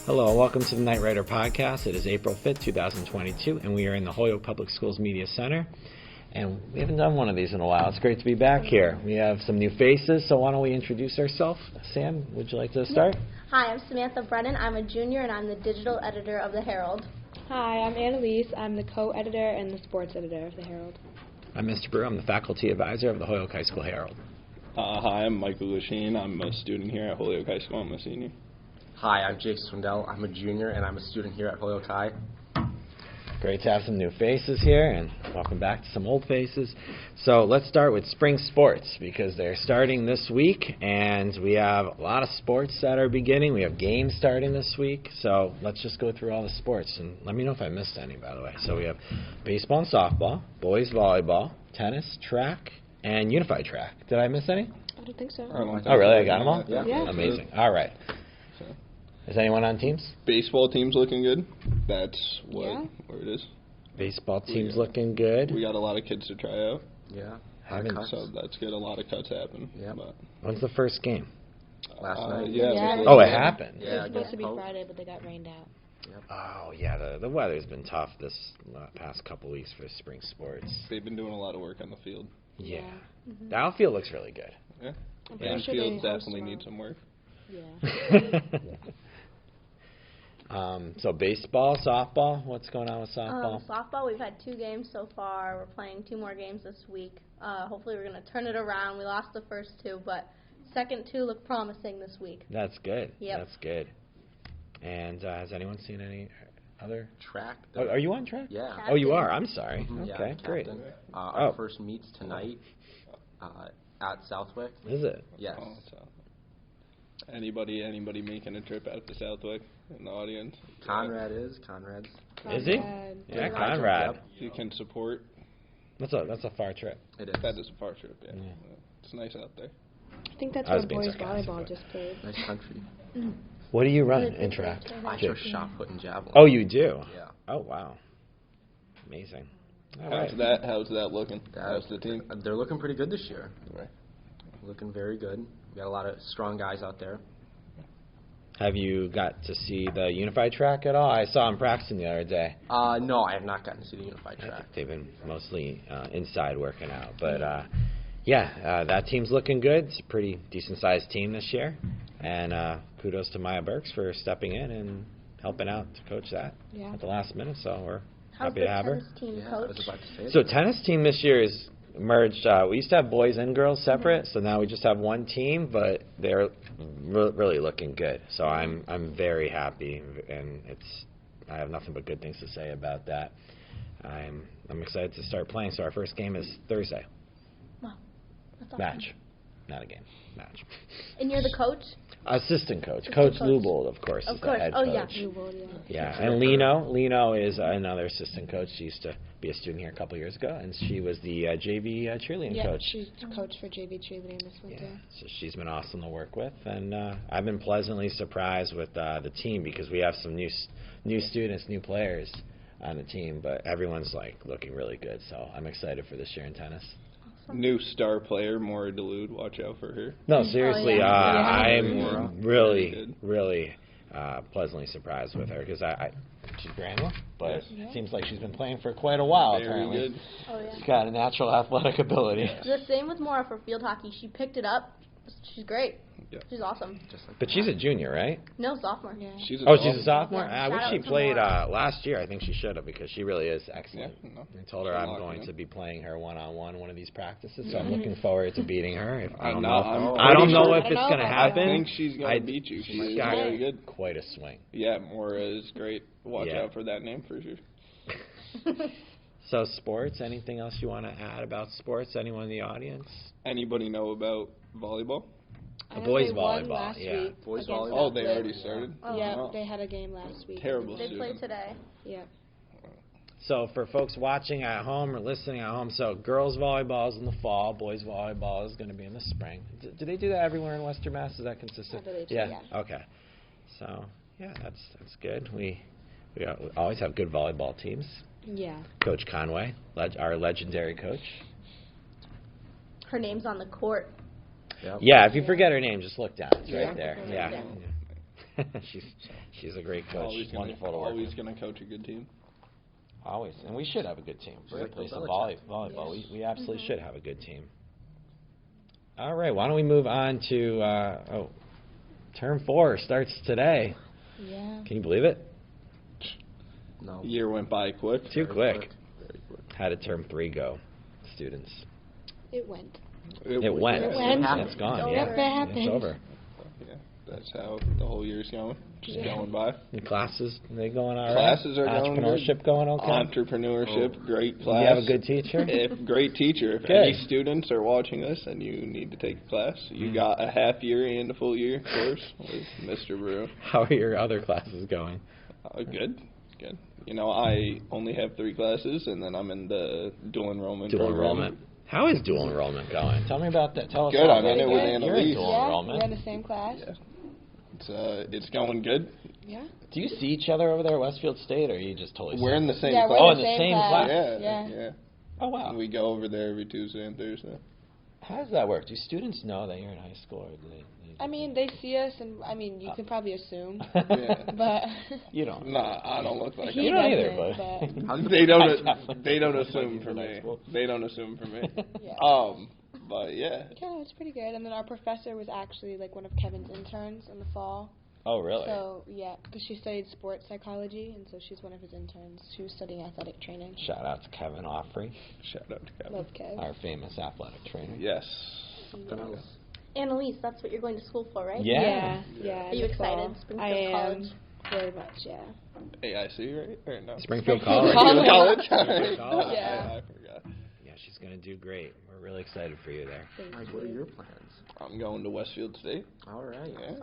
Hello, and welcome to the Knightrider Podcast. It is April 5th, 2022, and we are in the Holyoke Public Schools Media Center. And we haven't done one of these in a while. It's great to be back here. We have some new faces, so why don't we introduce ourselves? Sam, would you like to start? Hi, I'm Samantha Brennan. I'm a junior, and I'm the digital editor of the Herald. Hi, I'm Annalise. I'm the co-editor and the sports editor of the Herald. I'm Mr. Brewer. I'm the faculty advisor of the Holyoke High School Herald. Hi, I'm Michael Lachine. I'm a student here at Holyoke High School. I'm a senior. Hi, I'm Jake Swindell. I'm a junior, and I'm a student here at Holyoke High. Great to have some new faces here, and welcome back to some old faces. So let's start with spring sports, because they're starting this week, and we have a lot of sports that are beginning. We have games starting this week, so let's just go through all the sports, and let me know if I missed any, by the way. So we have baseball and softball, boys volleyball, tennis, track, and unified track. Did I miss any? I don't think so. Oh, really? I got them all? Yeah. Amazing. All right. So, Is anyone on teams? baseball team's looking good. That's where it is. Baseball team's looking good. We got a lot of kids to try out, Yeah. so that's good. A lot of cuts happen. Yeah. But, When's the first game? Last night. Yeah. Oh, it happened. It was supposed to be Friday, but they got rained out. Oh, yeah, the weather's been tough this past couple weeks for spring sports. They've been doing a lot of work on the field. Yeah. Mm-hmm. The outfield looks really good. Yeah. I'm pretty sure Infield they host definitely tomorrow. needs some work. Yeah. So baseball, softball, what's going on with softball? Softball, we've had 2 games so far. We're playing 2 more games this week. Hopefully we're going to turn it around. We lost the first 2, but second 2 look promising this week. That's good. Yep. That's good. And has anyone seen any other? Track. Oh, are you on track? Yeah. Oh, you are. I'm sorry. Mhm. Okay, Yeah, great. captain. Our Oh. first meet's tonight at Southwick. Is it? Yes. Oh, so. Anybody making a trip out to Southwick in the audience? Conrad is. Conrad's. Is he? Conrad. Yeah, Conrad. Conrad. Yep. You can support. That's a far trip. It is. That is a far trip, yeah. Yeah. It's nice out there. I think that's I was where being boys sarcastic, volleyball but- just played. Nice country. What do you run Really in good track? race. I throw shot put and javelin. Oh, you do? Yeah. Oh, wow. Amazing. All right. How's that looking? How's the team? They're looking pretty good this year. Right. Looking very good. We got a lot of strong guys out there. Have you got to see the unified track at all? I saw him practicing the other day. No, I have not gotten to see the unified I track. think they've been mostly inside working out. But, that team's looking good. It's a pretty decent-sized team this year. And kudos to Maya Burks for stepping in and helping out to coach that at the last minute. So we're How's happy the to have her. tennis team, Yeah, I coach? was about to say So that. tennis team this year is merged. We used to have boys and girls separate, so now we just have one team, but they're really looking good. So I'm very happy, and I have nothing but good things to say about that. I'm excited to start playing. So our first game is Thursday. Wow. That's awesome. Match, not a game. Match. And you're the coach? Assistant coach, Assistant Coach coach. Lubold, of course, Of is course. the head Oh, coach. yeah. You will, yeah. Yeah, and Leno is another assistant coach. She used to be a student here a couple years ago, and she was the JV cheerleading Yeah, coach. she's coach for JV cheerleading this winter. Yeah, so she's been awesome to work with, and I've been pleasantly surprised with the team because we have some new students, new players on the team, but everyone's looking really good. So I'm excited for this year in tennis. New star player, Maura Delude. Watch out for her. No, seriously, yeah. I'm really, Good. really pleasantly surprised with her because she's brand new, but Yeah. it seems like she's been playing for quite a while. Very apparently. good. Oh, yeah. She's got a natural athletic ability. The same with Maura for field hockey. She picked it up. She's great. Yeah. She's awesome. Just like But she's a junior, right? No, sophomore. Yeah. She's a She's a sophomore? Yeah, I wish shout she out to played Maura. last year. I think she should have because she really is Yeah, excellent. no. I told her She's I'm locked going in. to be playing her one-on-one one of these practices, so I'm looking forward to beating her. I don't I'm know. not- I don't pretty know sure- if it's going to I happen. I think she's going I- to beat you. she's She's got very good. quite a swing. Yeah, Maura is great. Watch Yeah. out for that name for sure. So sports, anything else you want to add about sports? Anyone in the audience? Anybody know about volleyball? I know boys they won volleyball, last yeah. week Boys against volleyball? Oh, they Southwick. already started? Oh. Yeah, Oh. they had a game last week. Terrible They played student. today. Yeah. So for folks watching at home or listening at home, so girls volleyball is in the fall, boys volleyball is going to be in the spring. Do they do that everywhere in Western Mass? Is that consistent? I believe so, yeah. yeah. Okay. So yeah, that's good. We always have good volleyball teams. Yeah. Coach Conway, our legendary coach. Her name's on the court. Yep. Yeah, if you forget her name, just look down. It's Yeah. right there. Yeah. Yeah. she's a great coach. Always Wonderful to work always with. going to coach a good team. Always, and we should have a good team. We're Like going to play Bill some Belichick. volleyball. We absolutely should have a good team. All right, why don't we move on to Term 4 starts today. Yeah. Can you believe it? No. Year went by quick. Too quick. Very quick. How did Term 3 go, students? It went. It went. It went. It's gone. It's Yeah, over. It happened. it's over. Yeah, that's how the whole year's going. Just going by. The classes, they going all right? Classes are going good. Entrepreneurship going okay? Entrepreneurship, great class. You have a good teacher? Great teacher. If Good. any students are watching this and you need to take a class, you got a half year and a full year course with Mr. Brew. How are your other classes going? Good. You know, I only have 3 classes, and then I'm in the dual enrollment Dual program. enrollment. How is dual enrollment going? Tell me about that. Tell us Good, about I'm in that. it with You're in Annalise. dual Yeah, enrollment. we're in the same class. Yeah. It's going good. Yeah. Do you see each other over there at Westfield State, or are you just totally We're in the same Yeah, class. we're Oh, in the same class. class. Yeah. Oh, wow. And we go over there every Tuesday and Thursday. How does that work? Do students know that you're in high school, or do they I mean, they see us, and I mean, you can probably assume, Yeah. but You don't. Nah, I don't look like He You that. don't either, doesn't, but... They I don't. definitely They don't look like assume he's for in high me. school. They don't assume for me. yeah. But yeah. Yeah, it's pretty good. And then our professor was actually like one of Kevin's interns in the fall. Oh, really? So yeah, because she studied sports psychology, and so she's one of his interns. She was studying athletic training. Shout out to Kevin Offrey, Shout out to Kevin. Love Kev. our famous athletic trainer. Yes. Something else. Annalise, that's what you're going to school for, right? Yeah. Yeah. Are you in the fall. excited? Springfield I am College? very much. Yeah. AIC, right? Or no? Springfield Springfield College. College. College. College. Yeah. I forgot. Yeah, she's going to do great. We're really excited for you there. Thank Mike, you. what are your plans? I'm going to Westfield State. All right. Yeah.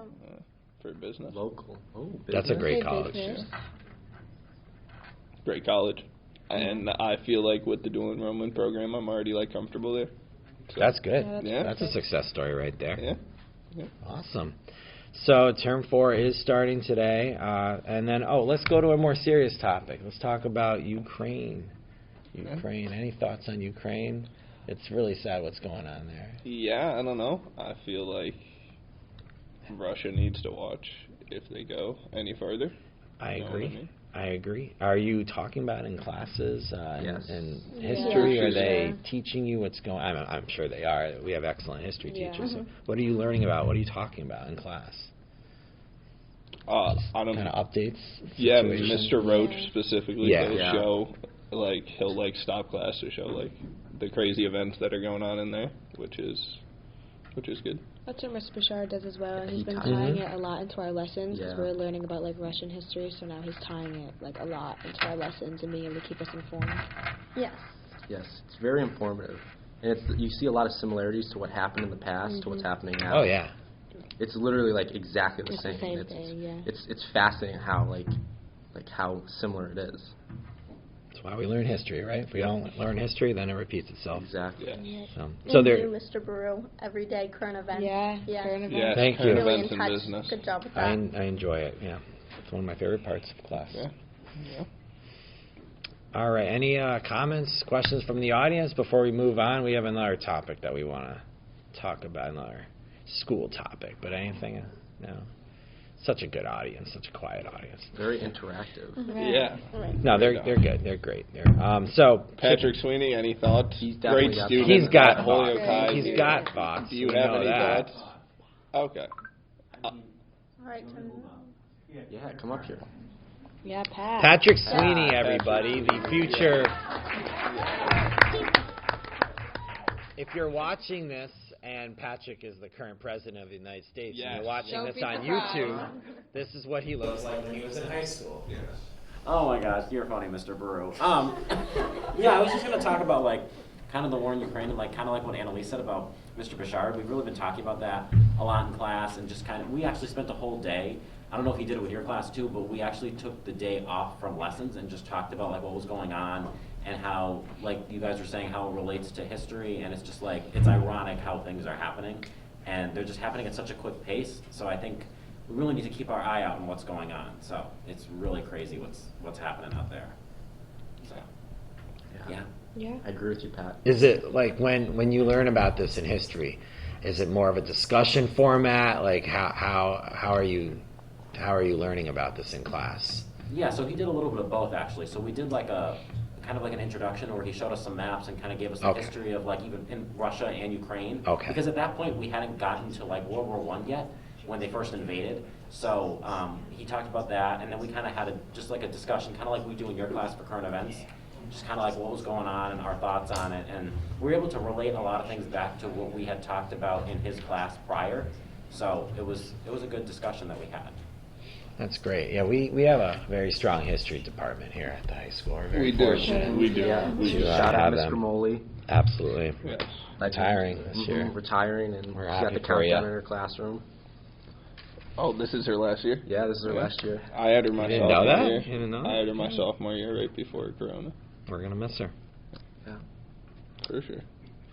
For business. Local. Oh, business. That's a great Say college. business. Great college. And I feel like with the dual enrollment program, I'm already like comfortable there. So, That's good. Yeah, that's Yeah. That's a success story right there. Yeah. Awesome. So Term 4 is starting today. And then, let's go to a more serious topic. Let's talk about Ukraine. Any thoughts on Ukraine? It's really sad what's going on there. Yeah, I don't know. I feel like Russia needs to watch if they go any further. I You know what agree. I mean? I agree. Are you talking about in classes Yes. in Yeah. history? Yeah. Are they Yeah. teaching you what's going on? I'm sure they are. We have excellent history Yeah. teachers. So what are you learning about? What are you talking about in class? I don't Kind of updates? Yeah, situation? Mr. Roach Yeah. specifically Yeah. will Yeah. show, like, he'll, like, stop class to show, like, the crazy events that are going on in there, which is good. That's what Mr. Bashar does as well, and he's been Mhm. tying it a lot into our lessons because Yeah. we're learning about like Russian history. So now he's tying it like a lot into our lessons and being able to keep us informed. Yes. Yes, it's very informative. And you see a lot of similarities to what happened in the past to what's happening now. Oh, yeah. It's literally like exactly the It's same. the same it's, thing, yeah. It's fascinating how like how similar it is. That's why we learn history, right? If we don't learn history, then it repeats itself. Exactly. Yeah. So And they're you, Mr. Baru, everyday current events. Yeah, Yeah. current events. Yeah, Thank current you. Really events in in touch. business. Good job with I that. enjoy it. Yeah, it's one of my favorite parts of class. Yeah. Yeah. All right. Any comments, questions from the audience before we move on? We have another topic that we want to talk about, another school topic. But anything? No. Such a good audience, such a quiet audience. Very interactive. Right. Yeah. Right. No, they're good. They're great. So Patrick Sweeney, any thoughts? He's definitely Great got student. he's got at thoughts. Holyoke High. He's got thoughts. Do you We have know any that. thoughts? Okay. All right, turn Yeah, come up here. Yeah, Pat. Patrick Sweeney, everybody, the future. If you're watching this, and Patrick is the current president of the United States, and Yes. you're watching Don't this be on surprised. YouTube, this is what he looks like when he was in high school. Oh my gosh, you're funny, Mr. Baru. Yeah, I was just gonna talk about like kind of the war in Ukraine and like kind of like what Annalise said about Mr. Bashar. We've really been talking about that a lot in class and just kind of, we actually spent the whole day. I don't know if you did it with your class too, but we actually took the day off from lessons and just talked about like what was going on and how, like you guys were saying, how it relates to history, and it's just like, it's ironic how things are happening, and they're just happening at such a quick pace, so I think we really need to keep our eye out on what's going on, so it's really crazy what's happening out there. So, yeah. Yeah. I agree with you, Pat. Is it like when you learn about this in history, is it more of a discussion format? Like how are you how are you learning about this in class? Yeah, so he did a little bit of both actually. So we did like a kind of like an introduction where he showed us some maps and kind of gave us a history of like even in Russia and Ukraine. Okay. Because at that point we hadn't gotten to like World War I yet when they first invaded. So he talked about that, and then we kind of had just like a discussion, kind of like we do in your class for current events, just kind of like what was going on and our thoughts on it. And we were able to relate a lot of things back to what we had talked about in his class prior. So it was a good discussion that we had. That's great. Yeah, we have a very strong history department here at the high school. We're very fortunate. We do. Yeah. To Shout have out Mr. them. Moley. Absolutely. Yes. Retiring this year. Retiring, and We're she got happy the for ya. countdown in her classroom. Oh, this is her last year? Yeah, this is her Yeah. last year. I had her my You didn't know sophomore that? year. You didn't know I had her that? my sophomore year right before Corona. We're going to miss her. Yeah. For sure.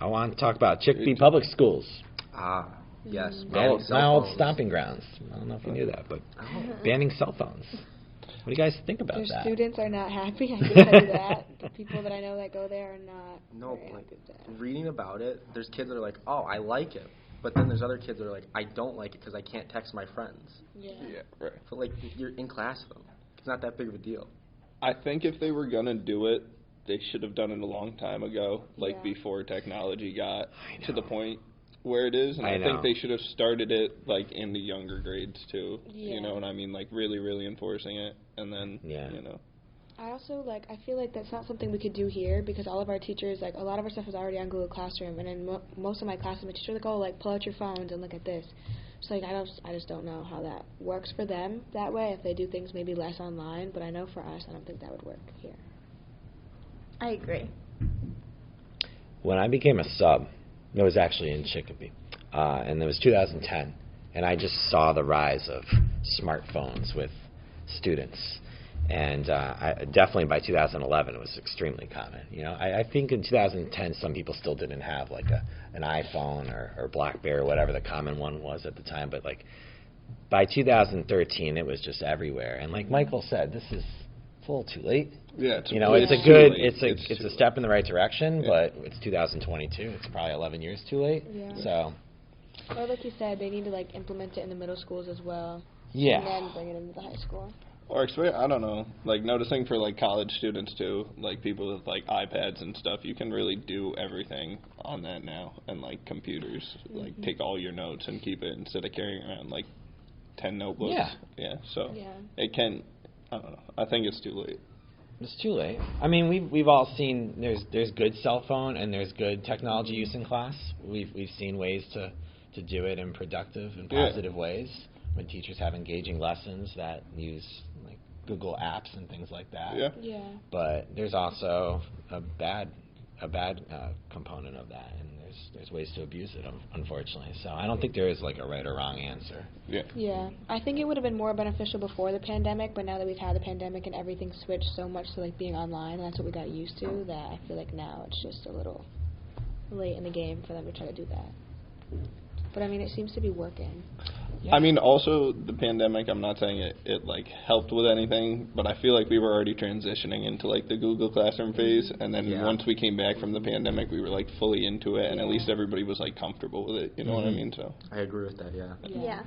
I want to talk about Chicopee Public Schools. Ah, yes. My banning old, cell my old phones. stomping grounds. I don't know if you knew that, but Oh. banning cell phones. What do you guys think about Their that? students are not happy. I can tell you that. The people that I know that go there are not. No, very like happy with that. reading about it, there's kids that are like, oh, I like it. But then there's other kids that are like, I don't like it because I can't text my friends. Yeah. Yeah, right. But like, you're in class with them. It's not that big of a deal. I think if they were going to do it, they should have done it a long time ago, like Yeah. before technology got I to the know. point where it is. And I I think know. they should have started it like in the younger grades too. Yeah. You know what I mean? Like really, really enforcing it, and then Yeah. you know. I also, I feel like that's not something we could do here because all of our teachers, a lot of our stuff is already on Google Classroom, and in most of my classes, my teachers are like, pull out your phones and look at this. So, I just don't know how that works for them that way, if they do things maybe less online, but I know for us, I don't think that would work here. I agree. When I became a sub, it was actually in Chicopee, and it was 2010, and I just saw the rise of smartphones with students. And definitely by 2011, it was extremely common. You know, I think in 2010, some people still didn't have like an iPhone or BlackBerry or whatever the common one was at the time. But like by 2013, it was just everywhere. And like Michael said, it's a little too late. Yeah, You know, it's a too good, late. it's too a step in the right direction, Yeah. but it's 2022. It's probably 11 years too late. Yeah. So Or like you said, they need to implement it in the middle schools as well. yeah. And then bring it into the high school. Or I don't know, like noticing for like college students too, like people with like iPads and stuff, you can really do everything on that now, and like computers, like take all your notes and keep it instead of carrying around like 10 notebooks. Yeah. Yeah. So Yeah. it can. I don't know. I think it's too late. It's too late. I mean, we've all seen there's good cell phone and there's good technology use in class. We've seen ways to do it in productive and Yeah. positive ways when teachers have engaging lessons that use like Google apps and things like that. Yeah. Yeah. But there's also a bad component of that, and there's ways to abuse it, unfortunately. So I don't think there is like a right or wrong answer. Yeah. Yeah, I think it would have been more beneficial before the pandemic, but now that we've had the pandemic and everything switched so much to being online, and that's what we got used to, that I feel like now it's just a little late in the game for them to try to do that. But I mean, it seems to be working. Yeah. I mean, also the pandemic. I'm not saying it like helped with anything, but I feel like we were already transitioning into like the Google Classroom phase, and then Yeah. once we came back from the pandemic, we were like fully into it, and at Yeah. least everybody was like comfortable with it. You know what I Mhm. mean? So I agree with that, yeah. Yeah.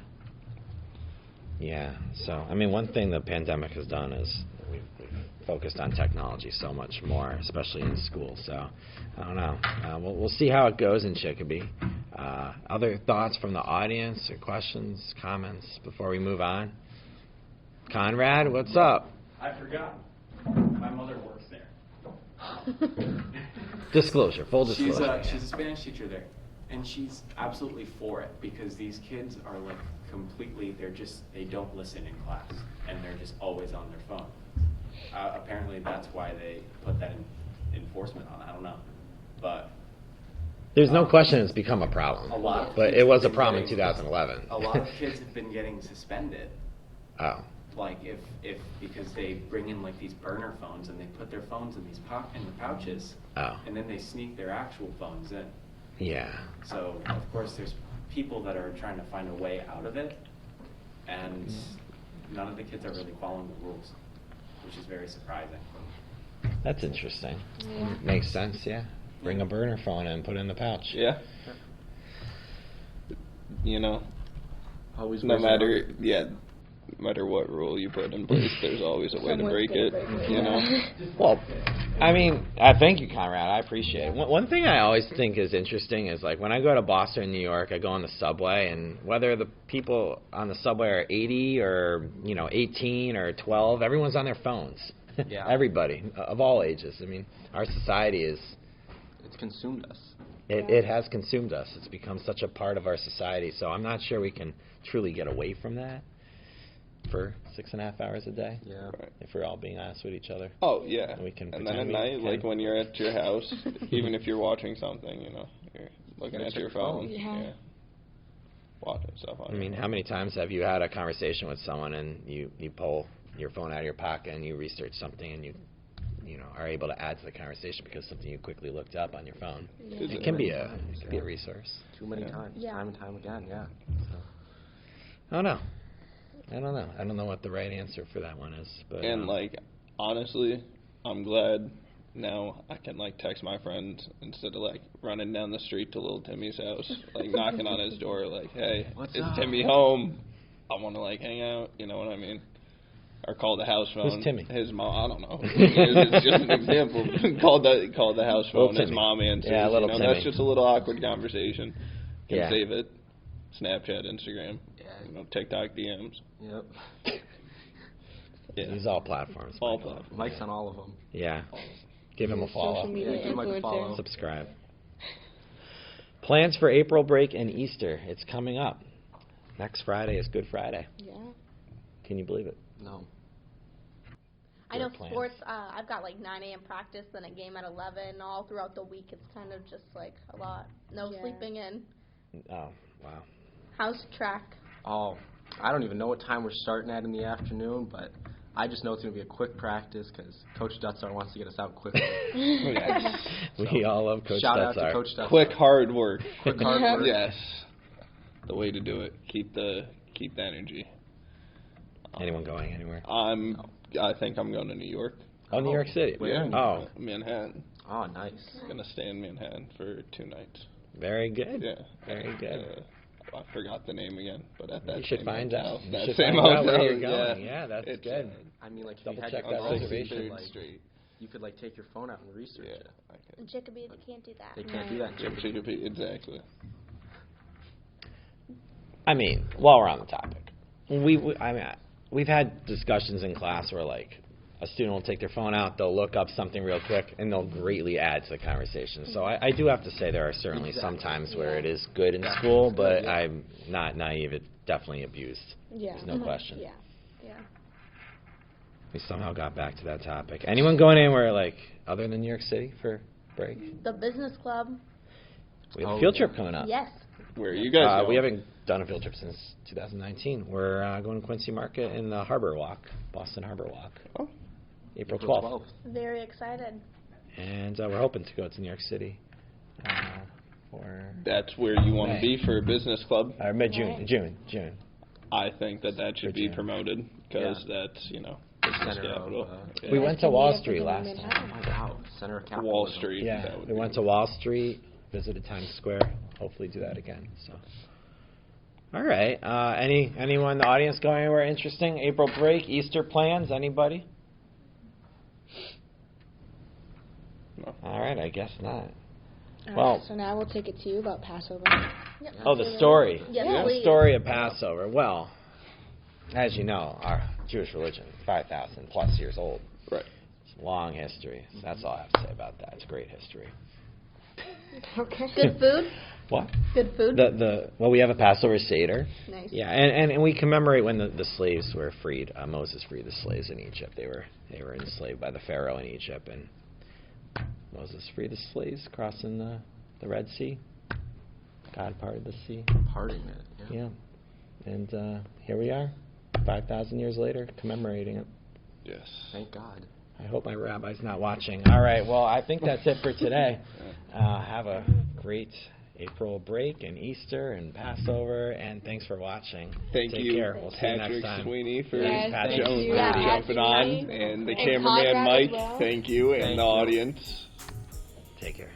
Yeah. So, I mean, one thing the pandemic has done is we've focused on technology so much more, especially in school. So, I don't know. We'll see how it goes in Chicopee. Other thoughts from the audience or questions, comments before we move on? Conrad, what's up? I forgot. My mother works there. Disclosure, full disclosure. She's a Spanish teacher there, and she's absolutely for it because these kids are completely, they don't listen in class, and they're just always on their phone. Apparently that's why they put that enforcement on. I don't know, but There's no question it's become a problem. a lot of But kids it was a have been problem in getting- 2011. A lot of kids have been getting suspended. Oh. If because they bring in these burner phones and they put their phones in in the pouches, Oh. and then they sneak their actual phones in. Yeah. So of course there's people that are trying to find a way out of it, and none of the kids are really following the rules, which is very surprising. That's interesting. Yeah. Makes sense, yeah. Bring a burner phone and put it in the pouch. yeah. You know, Always no wears matter out. yeah, no matter what rule you put in place, there's always a way to Someone's break gonna it, break it, you yeah. know? Well, I mean, thank you, Conrad. I appreciate it. One thing I always think is interesting is, like, when I go to Boston and New York, I go on the subway, and whether the people on the subway are 80 or, 18 or 12, everyone's on their phones. Yeah. Everybody, of all ages. I mean, our society is... It's consumed us. It has consumed us. It's become such a part of our society. So I'm not sure we can truly get away from that for 6.5 hours a day. Yeah. Right. If we're all being honest with each other. Oh, yeah. And we can And then pretend at we night, can. like when you're at your house, even if you're watching something, you're looking gotta at check your your phone. phone. Yeah. Watching stuff on I mean, how many times have you had a conversation with someone and you pull your phone out of your pocket and you research something and you are able to add to the conversation because something you quickly looked up on your phone? Yeah. It can be a resource. Too many Yeah. times. Yeah. Time and time again, yeah. So. I don't know. I don't know what the right answer for that one is. But And, honestly, I'm glad now I can, text my friend instead of, running down the street to little Timmy's house, knocking on his door, hey, What's is up? Timmy home? I want to, hang out, you know what I mean? Or call the house phone. Who's Timmy? His mom, I don't know. It's just an example. call the house phone. Little His Timmy. mom answers. Yeah, little Timmy. That's just a little awkward conversation. Can Yeah. save it. Snapchat, Instagram, Yeah. TikTok DMs. Yep. Yeah. Use all platforms. All Michael. platforms. Likes on all of them. Yeah. Give him a follow. Social media Yeah, give him a influencer. follow. Subscribe. Plans for April break and Easter. It's coming up. Next Friday is Good Friday. Yeah. Can you believe it? No. I know Good plans. sports, I've got 9 a.m. practice, then a game at 11. All throughout the week, it's kind of just a lot. No Yeah. sleeping in. Oh, wow. How's track? Oh, I don't even know what time we're starting at in the afternoon, but I just know it's going to be a quick practice because Coach Dutzar wants to get us out quickly. We all love Coach Shout out to Dutzar. Coach Dutzar. Quick, hard work. Quick, hard work. Yes. The way to do it. Keep the energy. Anyone going anywhere? I think I'm going to New York. Oh, New York City. Where? Oh, Manhattan. Oh, nice. Gonna stay in Manhattan for 2 nights. very good. Yeah. Very good. I forgot the name again, but at that You should same find hotel. out. You That should same find out hotel, where you're going. yeah. Yeah, that's It's, good. I mean, if Double you had check your that phone, reservation. you could take your phone out and research Yeah, it. I could. In Chicopee, they can't do that. They can't do that. in Chicopee. Exactly. I mean, while we're on the topic, we've had discussions in class where a student will take their phone out, they'll look up something real quick, and they'll greatly add to the conversation. So I do have to say there are certainly some times where it is good in school, but I'm not naive. It's definitely abused. Yeah. There's no question. Yeah. Yeah. We somehow got back to that topic. Anyone going anywhere other than New York City for break? The business club. We have a field trip coming up. Yes. Where are you guys going? We haven't done a field trip since 2019. We're going to Quincy Market in the Harbor Walk, Boston Harbor Walk. Oh. April 12th. Very excited. And we're hoping to go to New York City for That's where you want to May. be for a business club. mid-June. Right. June. I think that should be June. promoted because that's, The business center capital. of, We Yeah. went to Can Wall we Street have last to go to time. Manhattan? wow, center of capitalism. Wall Street. Yeah, that would we be went to Wall Street, visited Times Square. Hopefully do that again. So, all right. Anyone in the audience going anywhere interesting? April break, Easter plans? Anybody? No. All right, I guess not. All Well- right, so now we'll take it to you about Passover. Yep. Oh, the story. Yes, The please. story of Passover. Well, as you know, our Jewish religion, 5,000 plus years old. Right. It's a long history. So that's all I have to say about that. It's a great history. Okay. Good food. What? Good food. Well, we have a Passover Seder. Nice. Yeah, and we commemorate when the slaves were freed. Moses freed the slaves in Egypt. They were enslaved by the Pharaoh in Egypt, and Moses freed the slaves crossing the Red Sea. God parted the sea. Parting it. Yeah. Yeah. And here we are, 5,000 years later, commemorating it. Yes. Thank God. I hope my rabbi's not watching. All right, well, I think that's it for today. Have a great April break and Easter and Passover, and thanks for watching. Thank Take you, care. We'll see you Patrick next time. Sweeney, for Yes, thank jumping, you. Yeah, jumping on, absolutely. and the And cameraman Conrad as Mike. well. Thank you, and Thank the you. audience. Take care.